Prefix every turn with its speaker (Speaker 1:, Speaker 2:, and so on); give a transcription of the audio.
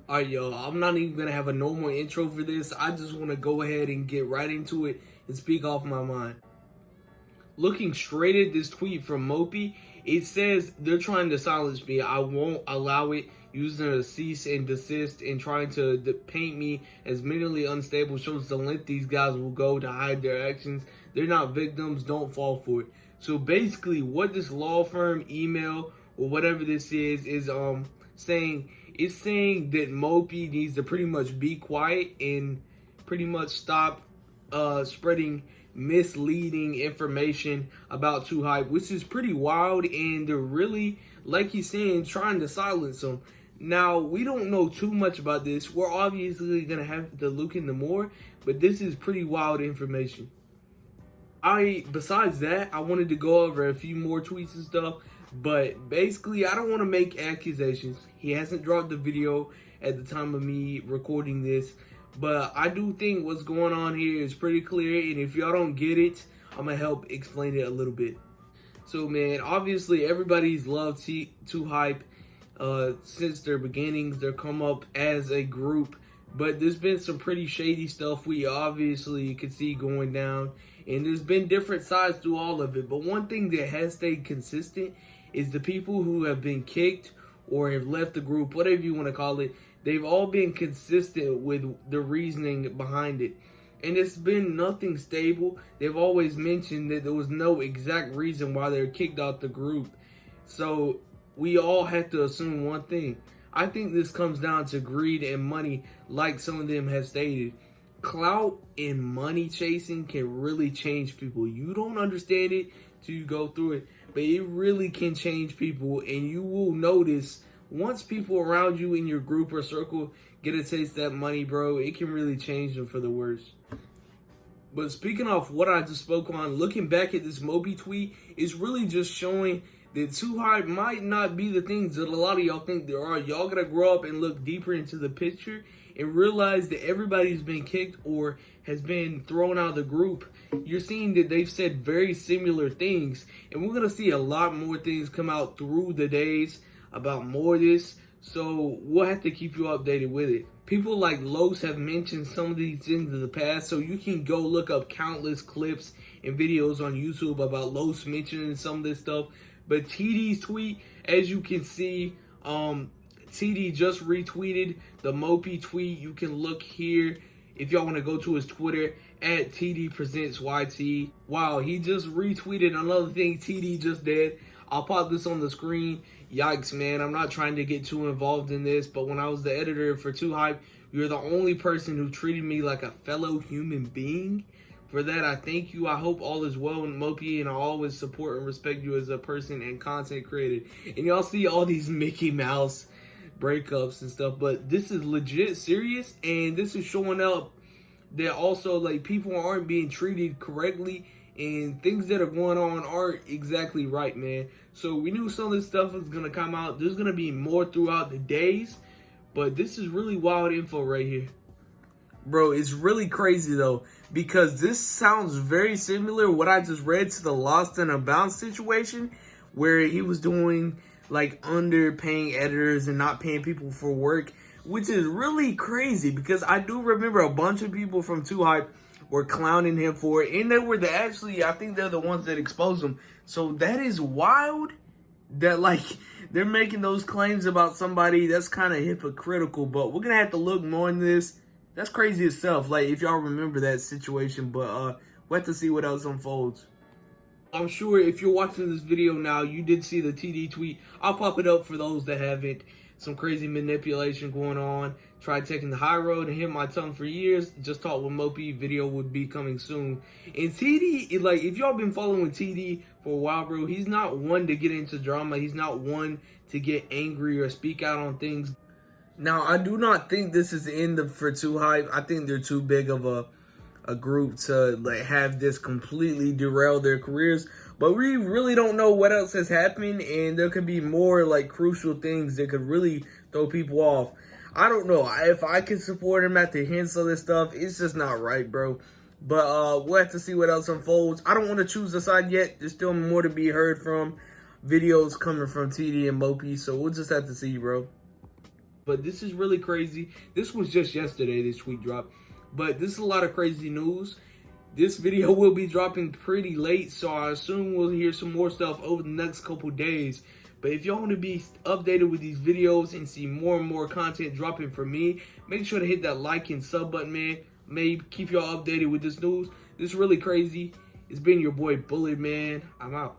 Speaker 1: Alright, yo, I'm not even gonna have a normal intro for this. I just want to go ahead and get right into it and speak off my mind. Looking straight at this tweet from Mopi, it says they're trying to silence me. I won't allow it, using a cease and desist and trying to paint me as mentally unstable shows the length these guys will go to hide their actions. They're not victims, don't fall for it. So basically what this law firm email or whatever this is saying, it's saying that Mopi needs to pretty much be quiet and pretty much stop spreading misleading information about Too Hype, which is pretty wild, and they're really, like he's saying, trying to silence him. Now, we don't know too much about this. We're obviously going to have to look into more, but this is pretty wild information. Besides that, I wanted to go over a few more tweets and stuff, but basically, I don't want to make accusations. He hasn't dropped the video at the time of me recording this, but I do think what's going on here is pretty clear, and if y'all don't get it, I'm going to help explain it a little bit. So, man, obviously, everybody's loved Too Hype since their beginnings. They're come up as a group, but there's been some pretty shady stuff we obviously could see going down, and there's been different sides to all of it. But one thing that has stayed consistent is the people who have been kicked or have left the group, whatever you want to call it, they've all been consistent with the reasoning behind it. And it's been nothing stable. They've always mentioned that there was no exact reason why they were kicked out the group. So we all have to assume one thing. I think this comes down to greed and money, like some of them have stated. Clout and money chasing can really change people. You don't understand it till you go through it, but it really can change people, and you will notice once people around you in your group or circle get a taste of that money, bro, it can really change them for the worse. But speaking of what I just spoke on, looking back at this Mopi tweet, it's really just showing that Too Hype might not be the things that a lot of y'all think there are. Y'all gotta grow up and look deeper into the picture and realize that everybody's been kicked or has been thrown out of the group. You're seeing that they've said very similar things, and we're gonna see a lot more things come out through the days about more of this, so we'll have to keep you updated with it. People like Los have mentioned some of these things in the past, so you can go look up countless clips and videos on YouTube about Los mentioning some of this stuff. But TD's tweet, as you can see, TD just retweeted the Mopi tweet. You can look here if y'all want to go to his Twitter at TD Presents YT. Wow, he just retweeted another thing TD just did. I'll pop this on the screen. Yikes, man. I'm not trying to get too involved in this, but when I was the editor for Too Hype, you're the only person who treated me like a fellow human being. For that, I thank you. I hope all is well in Mopi, and I always support and respect you as a person and content creator. And y'all see all these Mickey Mouse breakups and stuff, but this is legit serious, and this is showing up that also, like, people aren't being treated correctly, and things that are going on aren't exactly right, man. So we knew some of this stuff was gonna come out. There's gonna be more throughout the days, but this is really wild info right here. Bro, it's really crazy though, because this sounds very similar what I just read to the Lost and Unbound situation, where he was doing like underpaying editors and not paying people for work, which is really crazy because I do remember a bunch of people from Too Hype were clowning him for it, and they were I think they're the ones that exposed him. So that is wild that, like, they're making those claims about somebody. That's kind of hypocritical, but we're gonna have to look more into this. That's crazy itself, like, if y'all remember that situation, but we'll have to see what else unfolds. I'm sure if you're watching this video now, you did see the TD tweet. I'll pop it up for those that haven't. Some crazy manipulation going on. Tried taking the high road and hit my tongue for years. Just thought with Mopi video would be coming soon. And TD, like, if y'all been following TD for a while, bro, he's not one to get into drama. He's not one to get angry or speak out on things. Now, I do not think this is the end for Too Hype. I think they're too big of a group to, like, have this completely derail their careers. But we really don't know what else has happened, and there could be more, like, crucial things that could really throw people off. I don't know. If I can support him at the hints of this stuff, it's just not right, bro. But we'll have to see what else unfolds. I don't want to choose a side yet. There's still more to be heard from. Videos coming from TD and Mopi, so we'll just have to see, bro. But this is really crazy. This was just yesterday, this tweet dropped. But this is a lot of crazy news. This video will be dropping pretty late, so I assume we'll hear some more stuff over the next couple days. But if y'all want to be updated with these videos and see more and more content dropping from me, make sure to hit that like and sub button, man. Maybe keep y'all updated with this news. This is really crazy. It's been your boy Bullet, man. I'm out.